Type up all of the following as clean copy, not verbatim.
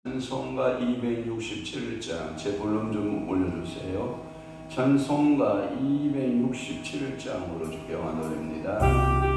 찬송가 267장 제 볼륨 좀 올려주세요. 찬송가 267장으로 주께와 노래입니다.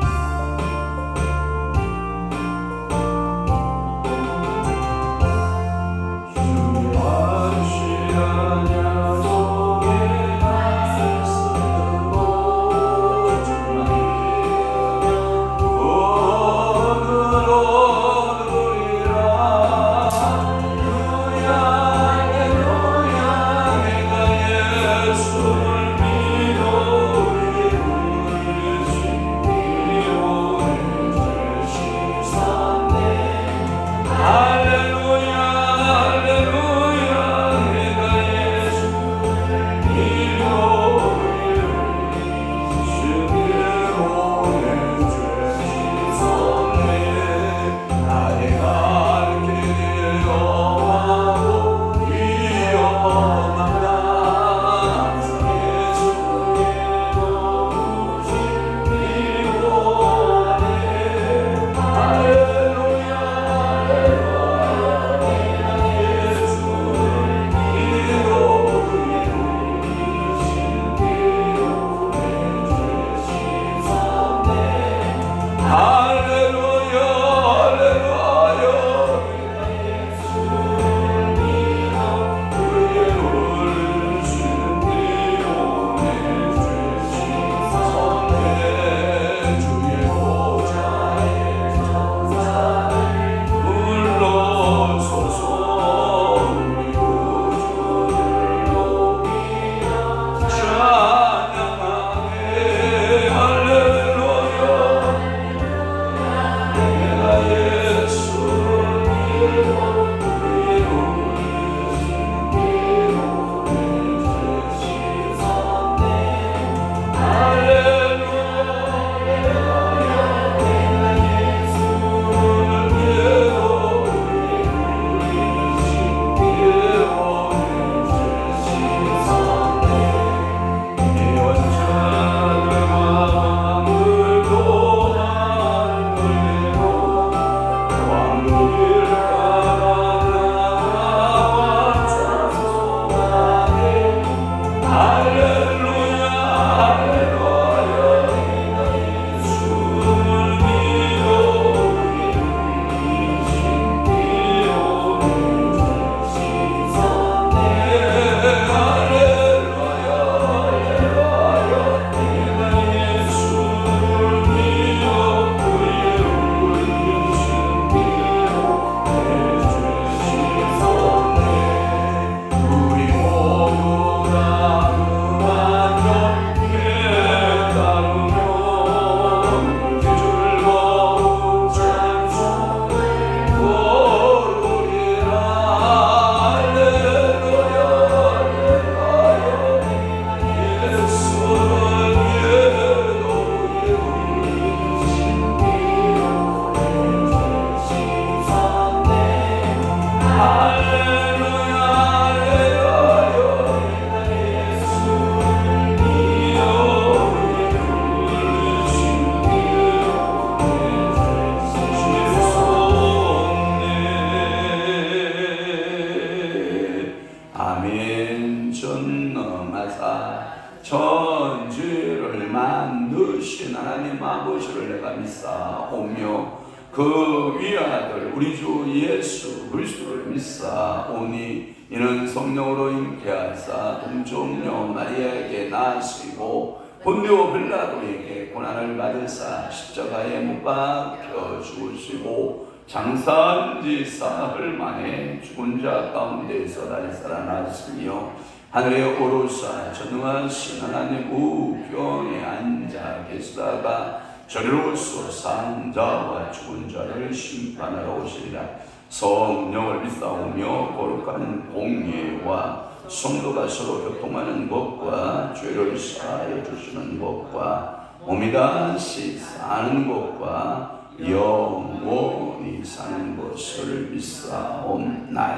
천지를 만드신 하나님 아버지를 내가 믿사오며 그 위아들 우리 주 예수 그리스도를 믿사오니 이는 성령으로 잉태하사 동정녀 마리아에게 나시고 본디오 빌라도에게 고난을 받으사 십자가에 못 박혀 죽으시고 장사한 지 사흘 만에 죽은 자 가운데서 다시 살아났으며 하늘에 오르사 전능하신 하나님 우편에 앉아 계시다가 저리로서 산 자와 죽은 자를 심판하러 오시리라. 성령을 믿사오며 거룩한 공예와 성도가 서로 교통하는 것과 죄를 사하여 주시는 것과 몸이 다시 사는 것과 영원히 사는 것을 믿사옵나이다.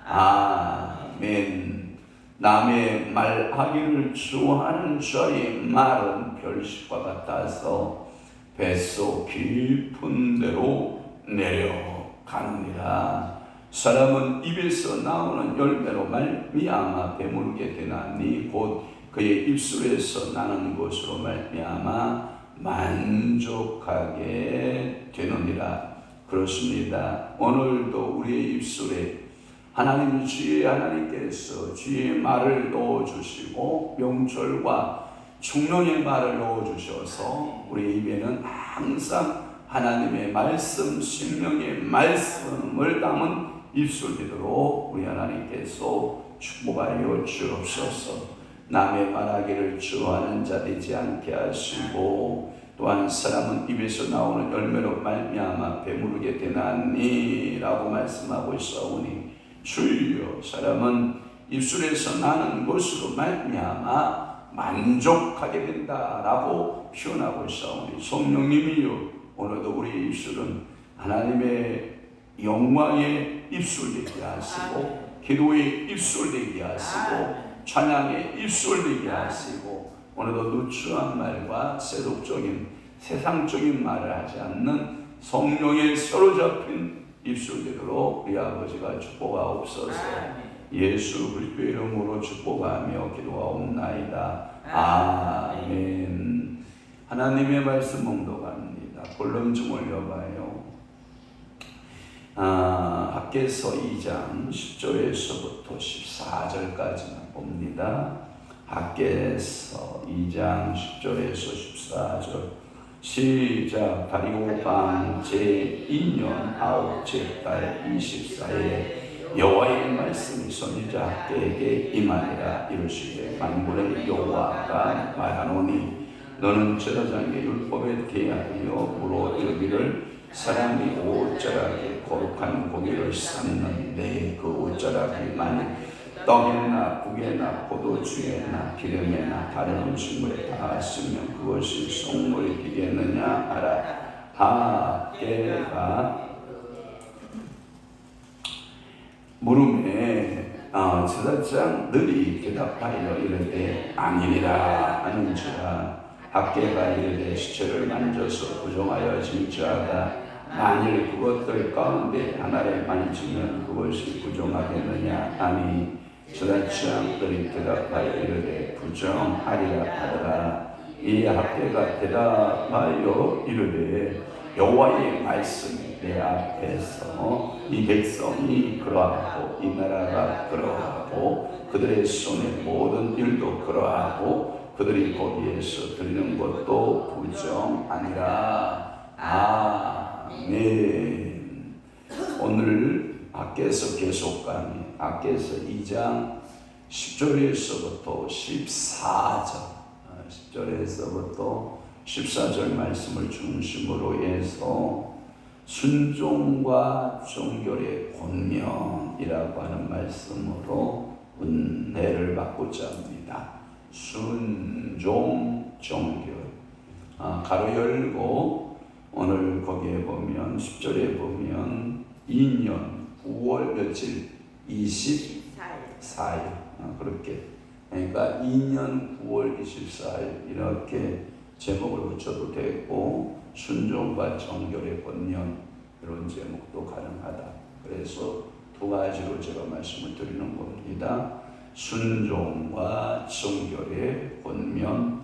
아멘. 남의 말하기를 좋아하는 자의 말은 별식과 같아서 뱃속 깊은 데로 내려가느니라. 사람은 입에서 나오는 열매로 말미암아 배부르게 되나니 곧 그의 입술에서 나는 것으로 말미암아 만족하게 되느니라. 그렇습니다. 오늘도 우리의 입술에 하나님 주의 하나님께서 주의 말을 넣어주시고 명철과 충령의 말을 넣어주셔서 우리 입에는 항상 하나님의 말씀, 생명의 말씀을 담은 입술 되도록 우리 하나님께서 축복하여 주옵소서. 남의 말하기를 주하는 자 되지 않게 하시고 또한 사람은 입에서 나오는 열매로 말미암아 배부르게 되나니 라고 말씀하고 있사오니 주여 사람은 입술에서 나는 것으로 말미암아 만족하게 된다라고 표현하고 있사오니 성령님이여 오늘도 우리 입술은 하나님의 영광의 입술 되게 하시고 기도의 입술 되게 하시고 찬양의 입술 되게 하시고 오늘도 누추한 말과 세속적인 세상적인 말을 하지 않는 성령에 사로잡힌 입술 되도록 우리 아버지가 축복하옵소서. 예수 그리스도의 이름으로 축복하며 기도하옵나이다. 아멘. 하나님의 말씀 봉독합니다. 볼륨 좀 올려봐요. 학개서 2장 10절에서부터 14절까지만 봅니다. 학개서 2장 10절에서 14절 시작. 다리오 방 제2년 9째 달 24일에 여호와의 말씀이 선지자 학개에게 임하니라. 이르시되 만군의 여호와가 말하노니 너는 제사장의 율법에 대하여 물어 이르기를 사람이 옷자락에 거룩한 고기를 쌓는데 그 옷자락이 만일 떡이나 국에나 포도주에나 기름에나 다른 음식물에 닿았으면 그것이 속물이 되겠느냐 하라. 학개가 물음에 제사장들이 대답하여 이르되 아니니라 하는지라. 학개가 이르되 시체를 만져서 부정하여 징조하다. 만일 그것들 가운데 하나를 만지면 그것이 부정하겠느냐 하니 제사장들이 대답하여 이르되 부정하리라 하더라. 이 학개가 대답하여 이르되 여호와의 말씀이 내 앞에서 이 백성이 그러하고 이 나라가 그러하고 그들의 손의 모든 일도 그러하고 그들이 거기에서 드리는 것도 부정 아니라. 아멘. 오늘 학개서 계속강의 학개서 2장 10절에서부터 14절 말씀을 중심으로 해서 순종과 정결의 권면이라고 하는 말씀으로 은혜를 받고자 합니다. 순종, 정결. 가로 열고 오늘 거기에 보면 10절에 보면 2년 9월 며칠 24일 그렇게 그러니까 2년 9월 24일 이렇게 제목을 붙여도 되고 순종과 정결의 권면 이런 제목도 가능하다. 그래서 두 가지로 제가 말씀을 드리는 겁니다. 순종과 정결의 권면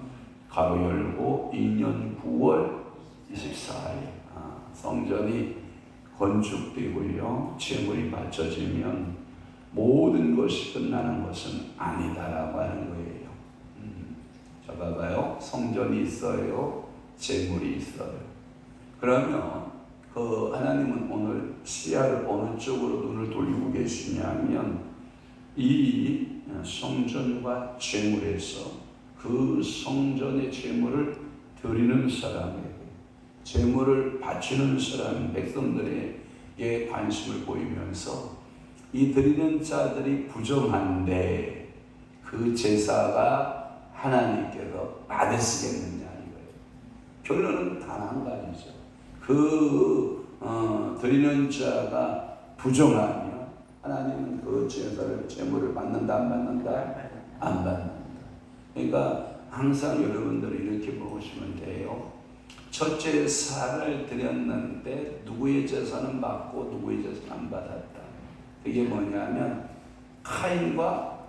가로 열고 2년 9월 24일 성전이 건축되고요 재물이 바쳐지면 모든 것이 끝나는 것은 아니다라고 하는 거예요. 자 봐봐요. 성전이 있어요. 재물이 있어요. 그러면 그 하나님은 오늘 시야를 어느 쪽으로 눈을 돌리고 계시냐면 이 성전과 재물에서 그 성전의 재물을 드리는 사람에게 재물을 바치는 사람 백성들에게 관심을 보이면서 이 드리는 자들이 부정한데 그 제사가 하나님께서 받으시겠느냐 이거예요. 결론은 단 한 가지죠. 그 드리는 자가 부정하면 하나님은 그 제사를 제물을 받는다 안 받는다? 안 받는다. 그러니까 항상 여러분들이 이렇게 보시면 돼요. 첫째 제사를 드렸는데 누구의 제사는 받고 누구의 제사는 안 받았다. 그게 뭐냐면 가인과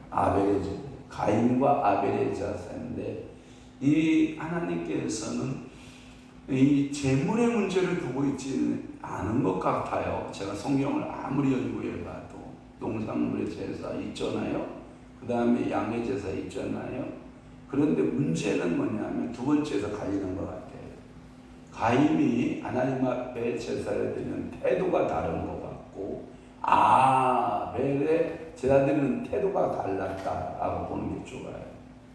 아벨의 제사, 가인과 아벨의 제사인데, 이 하나님께서는 이 재물의 문제를 두고 있지는 않은 것 같아요. 제가 성경을 아무리 연구해봐도 농산물의 제사 있잖아요. 그 다음에 양의 제사 있잖아요. 그런데 문제는 뭐냐면 두 번째에서 갈리는 것 같아요. 가인이 하나님 앞에 제사를 드리는 태도가 다른 것 같고, 아벨의 제사 드리는 태도가 달랐다라고 보는 게 좋아요.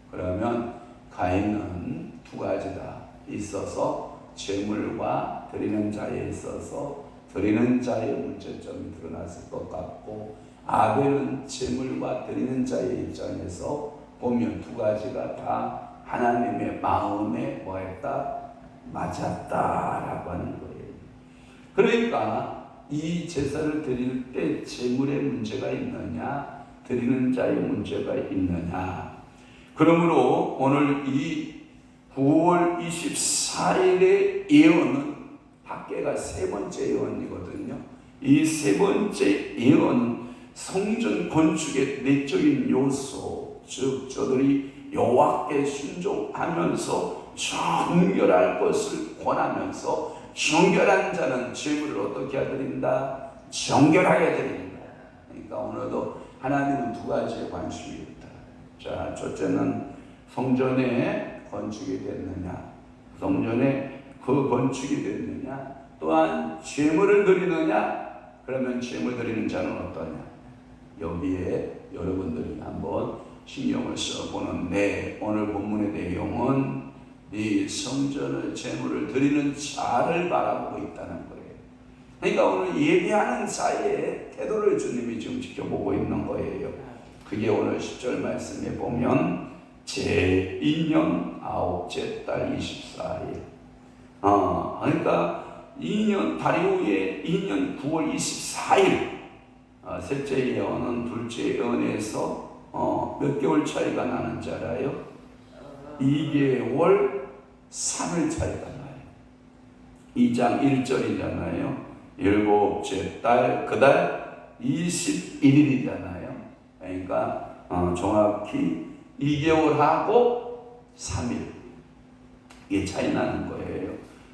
그러면 가인은 두 가지다 있어서, 제물과 드리는 자에 있어서 드리는 자의 문제점이 드러났을 것 같고, 아벨은 제물과 드리는 자의 입장에서 보면 두 가지가 다 하나님의 마음에 뭐했다? 맞았다라고 하는 거예요. 그러니까 이 제사를 드릴 때 제물의 문제가 있느냐, 드리는 자의 문제가 있느냐. 그러므로 오늘 이 9월 24일의 예언은 밖에가 세 번째 예언이거든요. 이 세 번째 예언은 성전 건축의 내적인 요소, 즉 저들이 여호와께 순종하면서 정결할 것을 권하면서, 정결한 자는 제물을 어떻게 해야 드린다? 정결하게 드린다. 그러니까 오늘도 하나님은 두 가지에 관심이 있다. 자, 첫째는 성전에 건축이 됐느냐, 성전에 그 건축이 됐느냐, 또한 제물을 드리느냐. 그러면 제물 드리는 자는 어떠냐? 여기에 여러분들이 한번 신경을 써보는데, 오늘 본문의 내용은 이 성전을 제물을 드리는 자를 바라보고 있다는 거예요. 그러니까 오늘 예배하는 자의 태도를 주님이 지금 지켜보고 있는 거예요. 그게 오늘 10절 말씀에 보면 제2년 9째 달 24일. 그러니까 2년 다리오의 2년 9월 24일. 셋째 예언은 둘째 예언에서 몇 개월 차이가 나는 줄 알아요? 2개월 3일 차이가 나요. 2장 1절이잖아요. 일곱째 달, 그 달 21일이잖아요. 그러니까 정확히 2개월하고 3일 이게 차이 나는 거예요.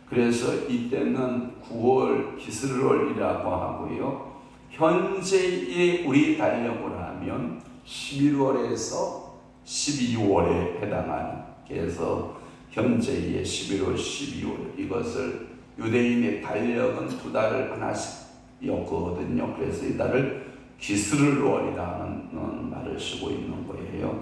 그래서 이때는 9월 기스르월이라고 하고요. 현재의 우리 달력으로 하면 11월에서 12월에 해당하는, 그래서 현재의 11월, 12월, 이것을 유대인의 달력은 두 달을 하나씩 엮거든요. 그래서 이 달을 기스르월이라는 말을 쓰고 있는 거예요.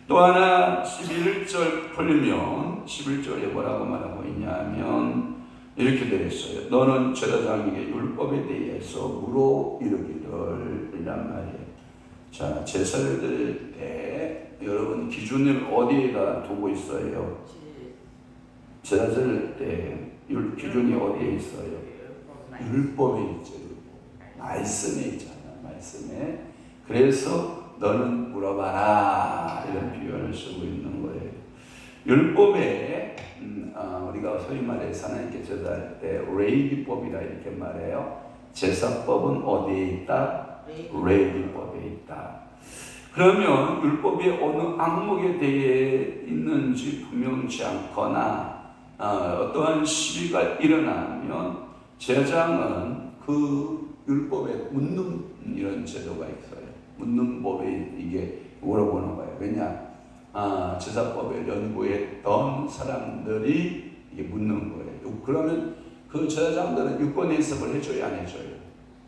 또 하나 11절 풀리면 11절에 뭐라고 말하고 있냐면 이렇게 되어 있어요. 너는 제사장에게 율법에 대해서 물어 이르기를, 이란 말이에요. 자, 제사를 드릴 때 여러분 기준을 어디에다 두고 있어요? 제사 드릴 때 기준이 어디에 있어요? 율법에 있죠. 말씀에 있잖아요. 말씀에. 그래서 너는 물어봐라, 이런 표현을 쓰고 있는 거예요. 율법에 우리가 소위 말해서 하나님께 제사할 때 레위기법이라 이렇게 말해요. 제사법은 어디에 있다? 레위기법에 있다. 그러면 율법이 어느 항목에 대해 있는지 분명치 않거나 어떠한 시비가 일어나면 제사장은 그 율법에 묻는 이런 제도가 있어요. 묻는 법에 이게 물어보는 거예요. 왜냐? 제사법에 연구했던 사람들이 이게 묻는 거예요. 그러면 그 제사장들은 유권 해석을 해줘야 안 해줘요?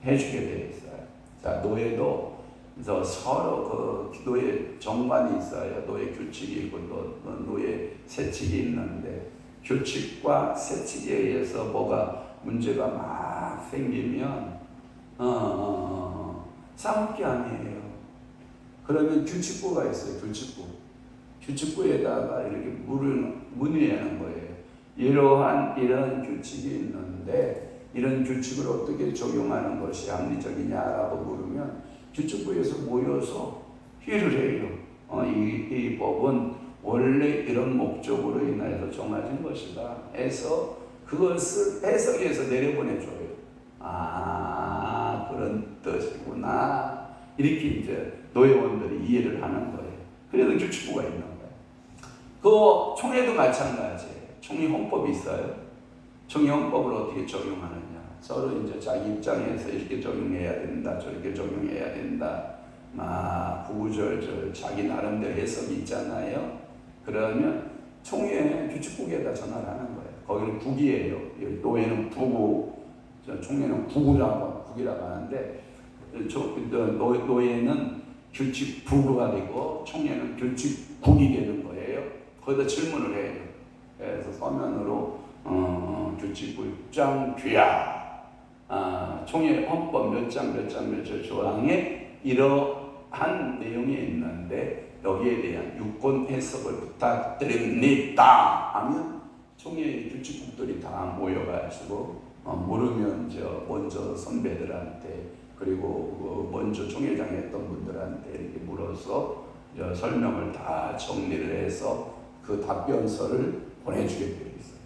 해주게 돼 있어요. 자, 노예도 그래서 서로 그 노예 정관이 있어요. 노예 규칙이 있고 또 노예 세칙이 있는데, 규칙과 세칙에 의해서 뭐가 문제가 막 생기면 싸울 게 아니에요. 그러면 규칙부가 있어요. 규칙부에다가 이렇게 문의하는 거예요. 이런 규칙이 있는데 이런 규칙을 어떻게 적용하는 것이 합리적이냐라고 물으면 규칙부에서 모여서 회의를 해요. 이 법은 원래 이런 목적으로 인하여서 정해진 것이다 해서 그것을 해석해서 내려보내줘요. 그런 뜻이구나. 이렇게 이제 노예원들이 이해를 하는 거예요. 그래서 규칙부가 있는 거예요. 그 총회도 마찬가지예요. 총회 헌법이 있어요. 총회 헌법을 어떻게 적용하느냐. 서로 이제 자기 입장에서 이렇게 적용해야 된다, 저렇게 적용해야 된다. 구구절절 자기 나름대로 해석이 있잖아요. 그러면 총회 규칙국에다 전화를 하는 거예요. 거기는 국이에요. 노예는 부구, 총회는 국이라고 하는데, 노예는 규칙부구가 되고 총회는 규칙국이 되는 거예요. 거기다 질문을 해요. 그래서 서면으로 규칙부 입장 규약, 총회 헌법 몇 장 몇 절 조항에 이러한 내용이 있는데 여기에 대한 유권 해석을 부탁드립니다 하면 총회 규칙국들이 다 모여가지고 모르면 먼저 선배들한테 그리고 먼저 총회장 했던 분들한테 이렇게 물어서 설명을 다 정리를 해서 그 답변서를 보내주게 되어 있어요.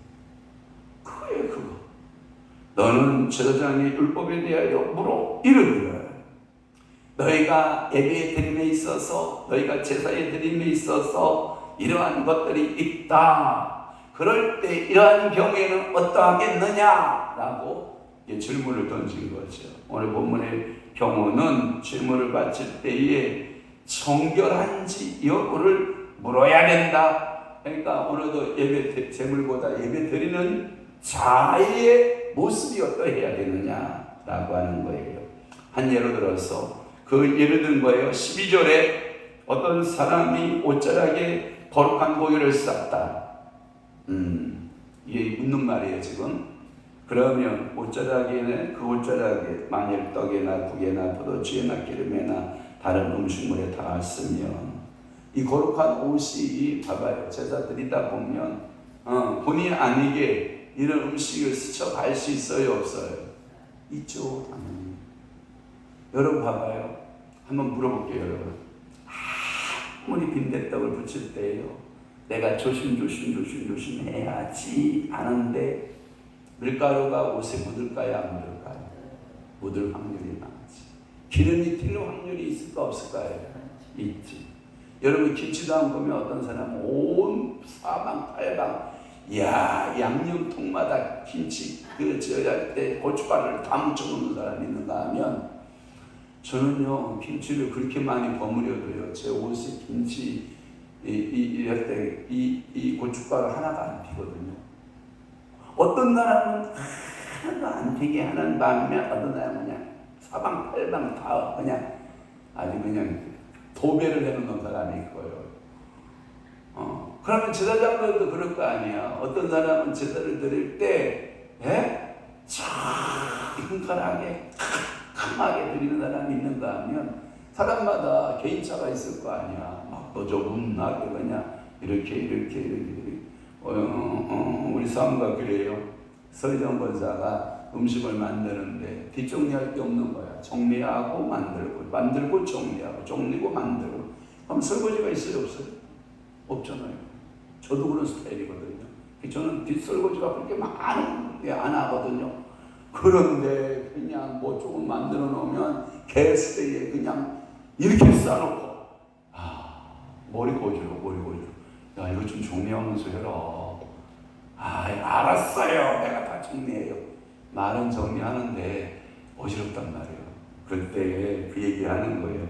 그거예요, 그거. 너는 제사장의 율법에 대하여 물어 이르기를 너희가 예배에 드림에 있어서 너희가 제사에 드림에 있어서 이러한 것들이 있다. 그럴 때 이러한 경우에는 어떠하겠느냐? 라고 질문을 던진 거죠. 오늘 본문의 경우는 질문을 바칠 때에 정결한지 여부를 물어야 된다. 그러니까 오늘도 예배 제물보다 예배 드리는 자의 모습이 어떠해야 되느냐라고 하는 거예요. 한 예로 들어서 그 예를 든 거예요. 12절에 어떤 사람이 옷자락에 거룩한 고기를 쌌다. 이게 묻는 말이에요 지금. 그러면 옷자락에는 그 옷자락에 만일 떡에나 국에나 포도주에나 기름에나 다른 음식물에 닿았으면 이 거룩한 옷이 봐봐요. 제사 드리다 보면 본의 아니게 이런 음식을 스쳐갈 수 있어요 없어요? 있죠 당연히. 여러분 봐봐요. 한번 물어볼게요 여러분. 아무리 빈대떡을 부칠 때요 내가 조심 해야지 하는데 밀가루가 옷에 묻을까요 안 묻을까요? 묻을 확률이 많지. 기름이 튈 확률이 있을까 없을까요? 있지. 여러분 김치도 안 보면 어떤 사람은 온 사방팔방 양념통마다 김치 할 때 고춧가루를 다 묻혀놓는 사람이 있는가 하면 저는요 김치를 그렇게 많이 버무려도요 제 옷에 김치 할 때 이 고춧가루 하나도 안 피거든요. 어떤 사람은 하나도 안 피게 하는 반면 어떤 사람은 그냥 사방팔방 다 그냥 아주 그냥 도배를 해놓는 사람이 있고요. 그러면 제사장들도 그럴 거 아니야. 어떤 사람은 제사를 드릴 때 정갈하게 강하게 드리는 사람이 있는가 하면 사람마다 개인차가 있을 거 아니야. 막 너저분하게 그냥 이렇게 우리 사무가 그래요. 서희정 권사가 음식을 만드는데 뒷정리할 게 없는 거야. 정리하고 만들고 정리하고 정리고 만들고. 그럼 설거지가 있어요 없어요? 없잖아요. 저도 그런 스타일이거든요. 저는 뒷설거지가 그렇게 많은 게 안 하거든요. 그런데 그냥 뭐 조금 만들어 놓으면 게스트에 그냥 이렇게 싸놓고 머리 고지로 야 이거 좀 정리하면서 해라. 알았어요. 내가 다 정리해요. 말은 정리하는데 어지럽단 말이에요. 그럴 때 그 얘기하는 거예요.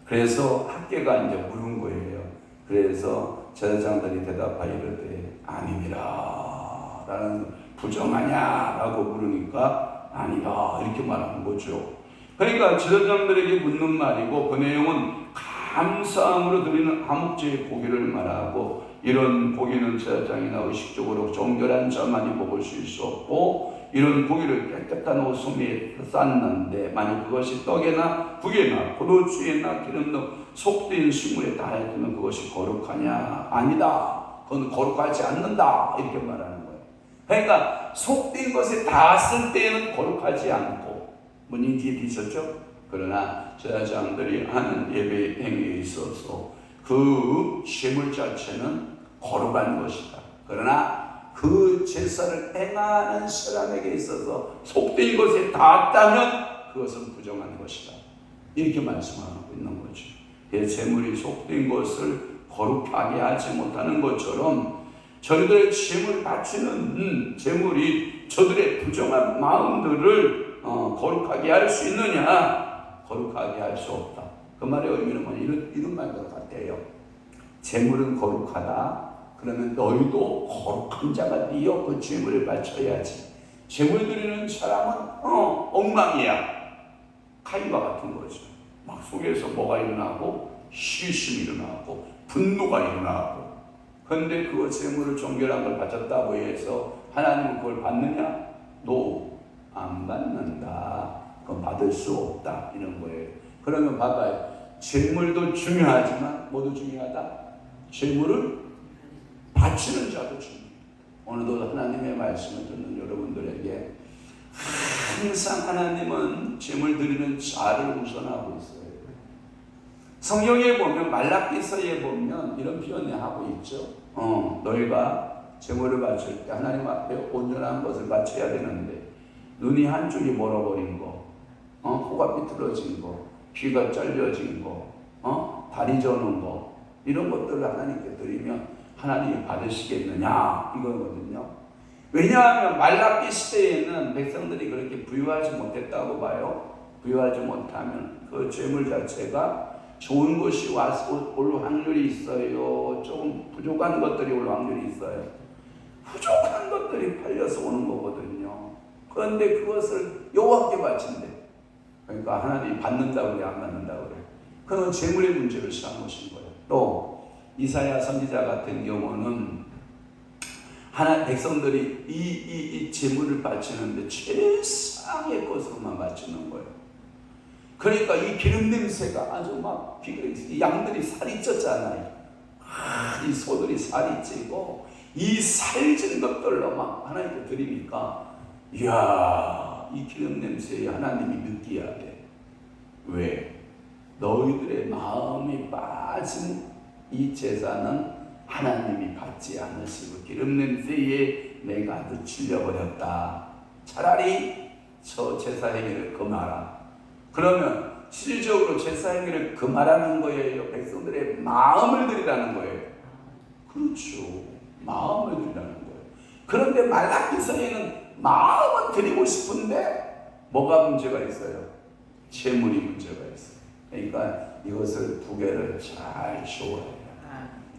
그래서 학계가 이제 물은 거예요. 그래서 제사장들이 대답하여 이르되 아닙니다 라는 부정하냐 라고 물으니까 아니다 이렇게 말하는 거죠. 그러니까 제사장들에게 묻는 말이고 그 내용은 감사함으로 드리는 화목제의 고기를 말하고 이런 고기는 제사장이나 의식적으로 정결한 자만이 먹을 수 있었고 이런 고기를 깨끗한 오소미에 쌌는데 만약 그것이 떡에나 국에나 포도주에나 기름 등 속된 식물에 닿았으면 그것이 거룩하냐? 아니다. 그건 거룩하지 않는다. 이렇게 말하는 거예요. 그러니까 속된 것에 닿았을 때에는 거룩하지 않고 뭔지 이해되셨죠? 그러나 제사장들이 하는 예배 행위에 있어서 그 제물 자체는 거룩한 것이다. 그러나 그 제사를 행하는 사람에게 있어서 속된 것에 닿았다면 그것은 부정한 것이다. 이렇게 말씀하고 있는 거죠. 재물이 속된 것을 거룩하게 하지 못하는 것처럼 저희들의 재물을 바치는 재물이 저들의 부정한 마음들을 거룩하게 할 수 있느냐? 거룩하게 할 수 없다. 그 말의 의미는 뭐냐? 이런 말과 같아요. 재물은 거룩하다. 그러면 너희도 거룩한 자가 되어 그 재물을 바쳐야지. 재물 드리는 사람은 엉망이야. 카인과 같은 거죠. 막 속에서 뭐가 일어나고 시기심이 일어나고 분노가 일어나고. 그런데 그 재물을 정결한 걸 바쳤다고 해서 하나님은 그걸 받느냐? 너 안 받는다. 그건 받을 수 없다. 이런 거예요. 그러면 봐봐요. 재물도 중요하지만 뭐도 중요하다? 재물을 바치는 자도 중요해요. 오늘도 하나님의 말씀을 듣는 여러분들에게 항상 하나님은 재물 드리는 자를 우선하고 있어요. 성경에 보면 말라기서에 보면 이런 표현을 하고 있죠. 너희가 재물을 바칠 때 하나님 앞에 온전한 것을 바쳐야 되는데 눈이 한쪽이 멀어버린 거, 코가 삐뚤어진 거, 귀가 잘려진 거, 다리 저는 거, 이런 것들을 하나님께 드리면 하나님이 받으시겠느냐 이거거든요. 왜냐하면 말라기 시대에는 백성들이 그렇게 부유하지 못했다고 봐요. 부유하지 못하면 그 재물 자체가 좋은 것이 올 확률이 있어요. 조금 부족한 것들이 올 확률이 있어요. 부족한 것들이 팔려서 오는 거거든요. 그런데 그것을 여호와께 바친대. 그러니까 하나님이 받는다고 그래, 안 받는다고 그래. 그건 재물의 문제를 삼으신 거예요. 또 이사야 선지자 같은 경우는 백성들이 이 재물을 바치는데 최상의 것으로만 바치는 거예요. 그러니까 이 기름 냄새가 아주 막 양들이 살이 쪘잖아요. 이 소들이 살이 찌고 이 살찐 것들로 막 하나님께 드리니까 이야, 이 기름 냄새에 하나님이 느끼어야 돼. 왜? 너희들의 마음이 빠진 이 제사는 하나님이 받지 않으시고 기름 냄새에 내가 아주 질려버렸다. 차라리 저 제사 행위를 금하라. 그러면 실질적으로 제사 행위를 금하라는 거예요? 백성들의 마음을 드리라는 거예요? 그렇죠. 마음을 드리라는 거예요. 그런데 말라기서에는 마음은 드리고 싶은데 뭐가 문제가 있어요? 재물이 문제가 있어요. 그러니까 이것을 두 개를 잘 줘야 해요.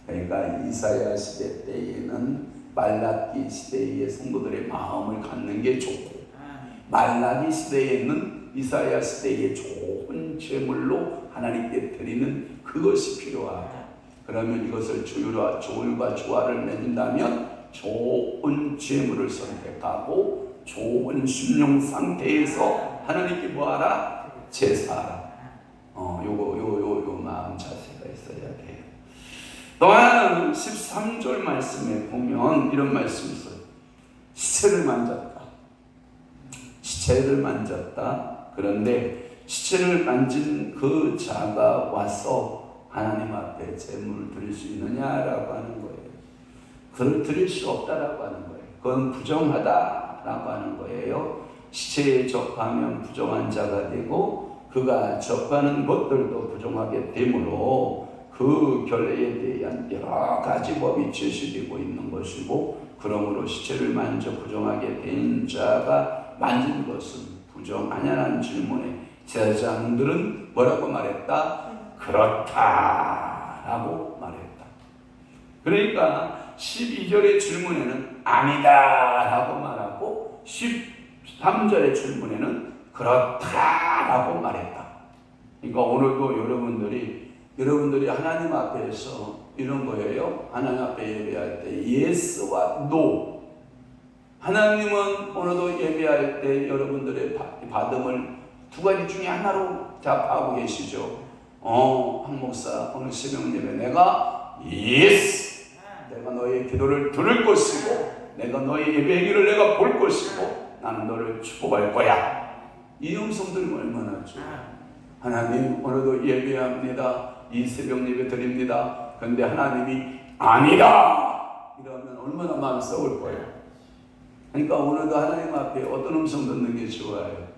그러니까 이사야 시대 때에는 말라기 시대의 성도들의 마음을 갖는 게 좋고 말라기 시대에는 이사야 시대의 좋은 재물로 하나님께 드리는 그것이 필요하다. 그러면 이것을 조율과 조화를 맺는다면 좋은 재물을 선택하고 좋은 심령 상태에서 하나님께 뭐하라? 제사하라. 요 마음 자세가 있어야 돼요. 또 하나는 13절 말씀에 보면 이런 말씀이 있어요. 시체를 만졌다. 시체를 만졌다. 그런데 시체를 만진 그 자가 와서 하나님 앞에 제물을 드릴 수 있느냐라고 하는 거예요. 그걸 드릴 수 없다라고 하는 거예요. 그건 부정하다라고 하는 거예요. 시체에 접하면 부정한 자가 되고 그가 접하는 것들도 부정하게 되므로 그 결례에 대한 여러 가지 법이 제시되고 있는 것이고 그러므로 시체를 만져 부정하게 된 자가 만진 것은 부정하냐는 질문에 제사장들은 뭐라고 말했다? 그렇다라고 말했다. 그러니까 12절의 질문에는 아니다라고 말하고 13절의 질문에는 그렇다라고 말했다. 그러니까 오늘도 여러분들이 하나님 앞에서 이런 거예요. 하나님 앞에 예배할 때 예스와 노. 하나님은 오늘도 예배할 때 여러분들의 받음을 두 가지 중에 하나로 답하고 계시죠. 한 목사 오늘 새벽 예배 내가 예스, 내가 너의 기도를 들을 것이고 내가 너의 예배기를 내가 볼 것이고 나는 너를 축복할 거야. 이 음성 들으면 얼마나 좋아요. 하나님 오늘도 예배합니다. 이 새벽 예배 드립니다. 그런데 하나님이 아니다 이러면 얼마나 마음이 썩을 거예요. 그러니까 오늘도 하나님 앞에 어떤 음성 듣는 게 좋아요?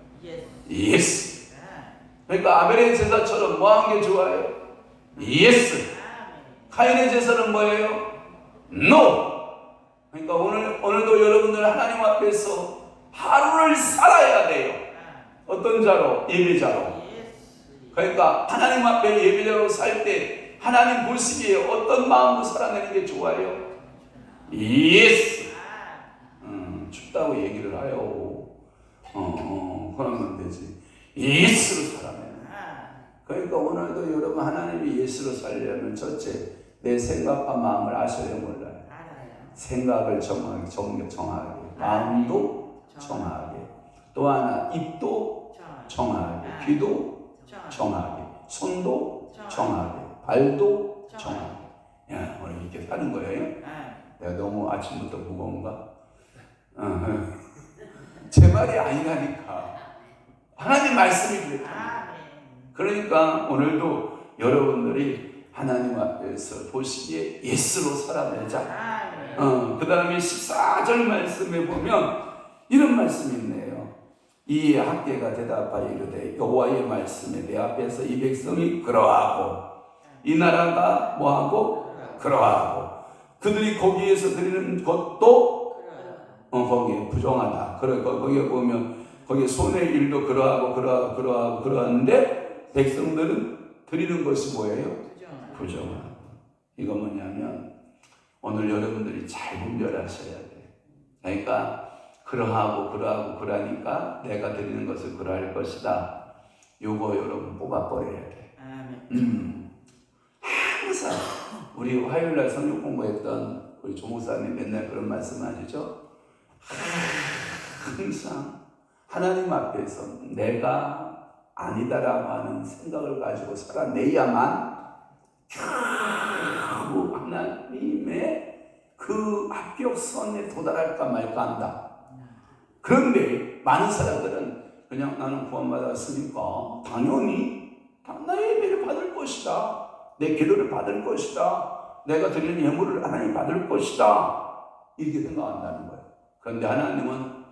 예스. 그러니까 아벨의 제사처럼 뭐 한 게 좋아요? 예스. 카인의 제사는 뭐예요? 노. 그러니까 오늘도 여러분들 하나님 앞에서 하루를 살아야 돼요. 어떤 자로? 예배자로. 그러니까 하나님 앞에 예배자로 살 때 하나님 보시기에 어떤 마음으로 살아내는 게 좋아요? 예스. 춥다고 얘기를 해요. 그러면 되지. 예스로 살아내는. 그러니까 오늘도 여러분 하나님이 예스로 살려면 첫째, 내 생각과 마음을 아셔야 몰라요. 생각을 정하게, 마음도 정하게, 또 하나 입도 정하게, 귀도 정하게, 손도 정하게, 발도 정하게. 야, 오늘 이렇게 사는 거예요? 내가 너무 아침부터 무거운가? 제 말이 아니라니까. 하나님 말씀이 그랬다. 그러니까 오늘도 여러분들이 하나님 앞에서 보시기에 예스로 살아내자. 그 다음에 14절 말씀에 보면 이런 말씀이 있네요. 이 학계가 대답하여 이르되 여호와의 말씀에 내 앞에서 이 백성이 그러하고 이 나라가 뭐하고 그러하고 그들이 거기에서 드리는 것도 거기에 부정하다. 거기에 보면 거기에 손의 일도 그러하는데 백성들은 드리는 것이 뭐예요? 부정하다. 이거 뭐냐면 오늘 여러분들이 잘 분별하셔야 돼요. 그러니까 그러하니까 내가 드리는 것을 그러할 것이다. 요거 여러분 뽑아버려야 돼. 항상 우리 화요일날 성경 공부했던 우리 조목사님 맨날 그런 말씀 하시죠? 항상 하나님 앞에서 내가 아니다라고 하는 생각을 가지고 살아내야만 겨우 하나님의 그 합격선에 도달할까 말까 한다. 그런데 많은 사람들은 그냥 나는 구원받았으니까 당연히 나의 예배를 받을 것이다. 내 기도를 받을 것이다. 내가 드리는 예물을 하나님 받을 것이다. 이렇게 생각한다는 거예요. 그런데 하나님은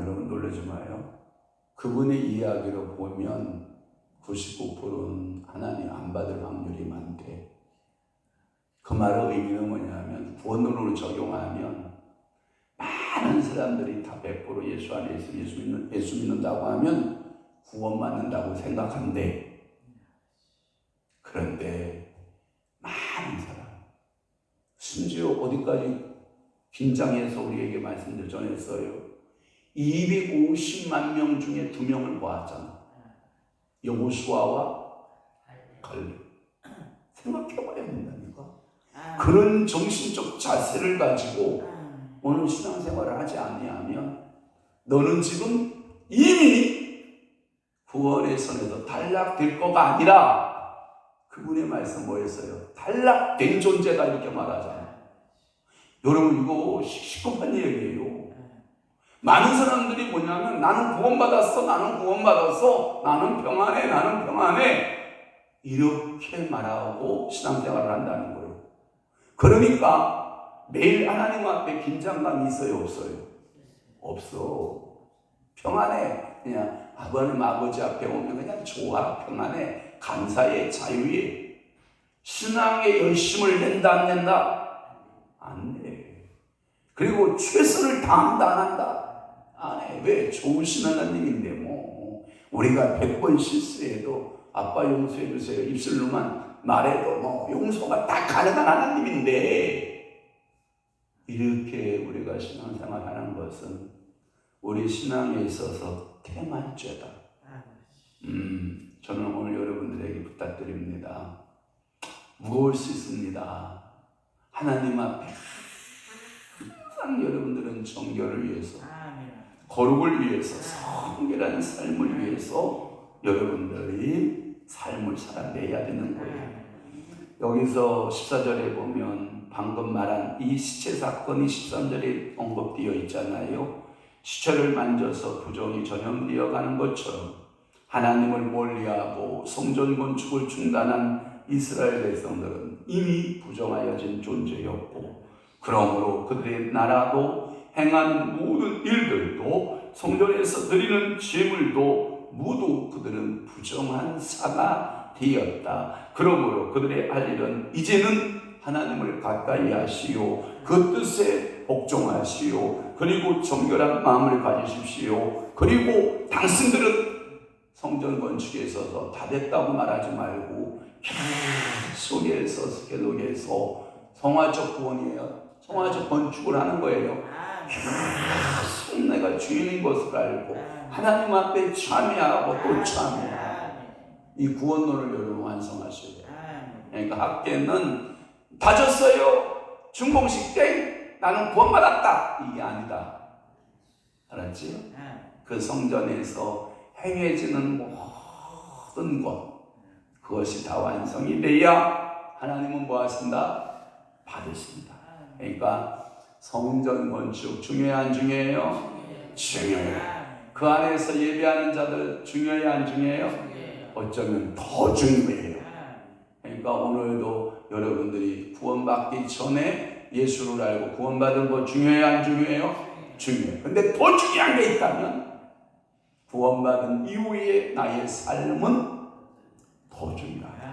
여러분 놀라지 마요. 그분의 이야기로 보면 99%는 하나님 안 받을 확률이 많대. 그 말의 의미는 뭐냐면 구원론으로 적용하면 많은 사람들이 다 100% 예수 안에서 예수 믿는다고 하면 구원받는다고 생각한대. 그런데 많은 사람, 심지어 어디까지 긴장해서 우리에게 말씀을 전했어요. 250만 명 중에 2명을 보았잖아. 여호수아와 갈렙. 생각해봐야 된다니까. 그런 정신적 자세를 가지고 오늘 신앙생활을 하지 아니하면 너는 지금 이미 구원의 선에서 탈락될 거가 아니라 그분의 말씀 뭐였어요? 탈락된 존재다 이렇게 말하잖아요. 여러분 이거 시급한 얘기예요. 많은 사람들이 뭐냐면 나는 구원받았어, 나는 평안해 이렇게 말하고 신앙생활을 한다는 거예요. 그러니까 매일 하나님 앞에 긴장감이 있어요, 없어요? 없어. 평안해. 그냥 하나님 아버지 앞에 오면 그냥 좋아, 평안해, 감사해, 자유해. 신앙에 열심을 낸다 안 낸다? 안 내. 그리고 최선을 다한다 안 한다? 안 해. 왜? 좋으신 하나님인데 뭐 우리가 100번 실수해도 아빠 용서해 주세요 입술로만 말해도 뭐 용서가 다 가능한 하나님인데, 이렇게 우리가 신앙생활 하는 것은 우리 신앙에 있어서 태만죄다. 저는 오늘 여러분들에게 부탁드립니다. 무거울 수 있습니다. 하나님 앞에 항상 여러분들은 정결을 위해서, 거룩을 위해서, 성결한 삶을 위해서 여러분들이 삶을 살아내야 되는 거예요. 여기서 14절에 보면 방금 말한 이 시체 사건이 13절에 언급되어 있잖아요. 시체를 만져서 부정이 전염되어 가는 것처럼 하나님을 멀리하고 성전 건축을 중단한 이스라엘 백성들은 이미 부정하여진 존재였고, 그러므로 그들의 나라도 행하는 모든 일들도 성전에서 드리는 제물도 모두 그들은 부정한 사가 되었다. 그러므로 그들의 할 일은 이제는 하나님을 가까이 하시오, 그 뜻에 복종하시오, 그리고 정결한 마음을 가지십시오. 그리고 당신들은 성전 건축에 있어서 다 됐다고 말하지 말고 계속해서 성화적 구원이에요. 성화적 건축을 하는 거예요. 계속 내가 주인인 것을 알고 하나님 앞에 참여하고 또 참여하고 이 구원론을 여러분 완성하셔야 돼요. 그러니까 학계는 다졌어요. 중공식 땡 나는 구원받았다 이게 아니다. 알았지? 그 성전에서 행해지는 모든 것 그것이 다 완성이 돼야 하나님은 뭐 하신다? 받으신다. 그러니까 성전 건축 중요해 안 중요해요? 중요해요. 그 안에서 예배하는 자들 중요해 안 중요해요? 어쩌면 더 중요해요. 그러니까 오늘도 여러분들이 구원받기 전에 예수를 알고 구원받은 거 중요해 안 중요해요? 중요해요. 근데 더 중요한 게 있다면 구원받은 이후의 나의 삶은 더 중요하다.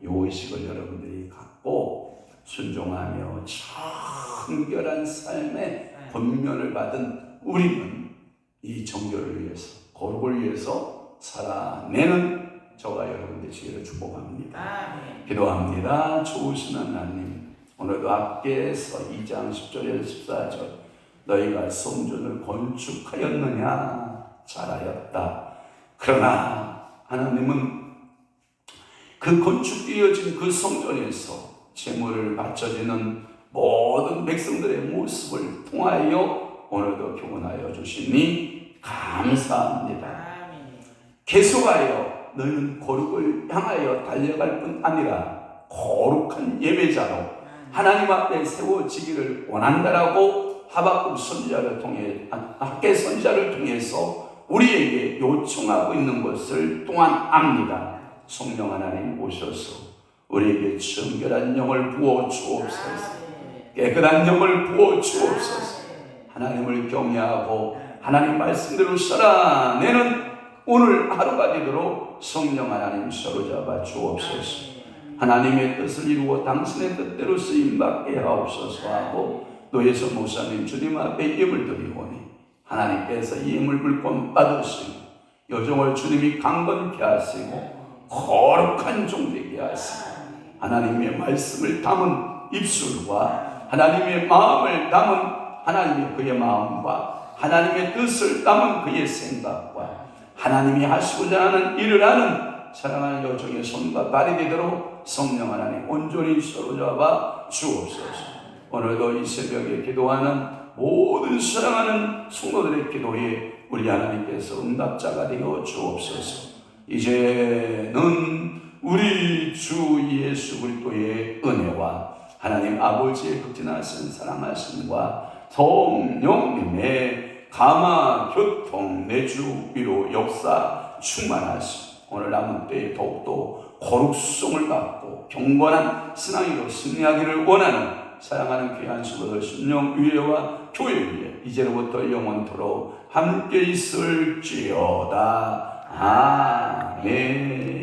이 의식을 여러분들이 갖고 순종하며 청결한 삶의 권면을 받은 우리는 이 정결을 위해서 거룩을 위해서 살아내는 저와 여러분 되시기를 축복합니다. 기도합니다. 좋으신 하나님, 오늘도 앞에서 2장 10절에서 14절 너희가 성전을 건축하였느냐? 잘하였다. 그러나 하나님은 그 건축되어진 그 성전에서 제물을 바쳐지는 모든 백성들의 모습을 통하여 오늘도 교훈하여 주시니 감사합니다. 계속하여 너희는 거룩을 향하여 달려갈 뿐 아니라 거룩한 예배자로 하나님 앞에 세워지기를 원한다라고 하박국 선지자를 통해 학개 선지자를 통해서 우리에게 요청하고 있는 것을 또한 압니다. 성령 하나님 오셔서 우리에게 정결한 영을 부어 주옵소서, 깨끗한 영을 부어 주옵소서, 하나님을 경외하고 하나님 말씀대로 살아내는 오늘 하루가 되도록 성령 하나님 사로잡아 주옵소서. 하나님의 뜻을 이루어 당신의 뜻대로 쓰임받게 하옵소서 하고 노예선 목사님 주님 앞에 예물 드리오니 하나님께서 이 예물 물권 받으시고 여종을 주님이 강건케 하시고 거룩한 종 되게 하시고 하나님의 말씀을 담은 입술과 하나님의 마음을 담은 하나님의 그의 마음과 하나님의 뜻을 담은 그의 생각과 하나님이 하시고자 하는 일을 하는 사랑하는 여종의 손과 발이 되도록 성령 하나님 온전히 사로잡아 주옵소서. 오늘도 이 새벽에 기도하는 모든 사랑하는 성도들의 기도에 우리 하나님께서 응답자가 되어 주옵소서. 이제는 우리 주 예수 그리스도의 은혜와 하나님 아버지의 극진하신 사랑하심과 성령님의 감화 교통 내주 위로 역사 충만하심 오늘 남은 때에 더욱더 거룩성을 갖고 경건한 신앙으로 승리하기를 원하는 사랑하는 귀한 수고들 신령 위에와 교회 위에 이제로부터 영원토록 함께 있을지어다. 아멘.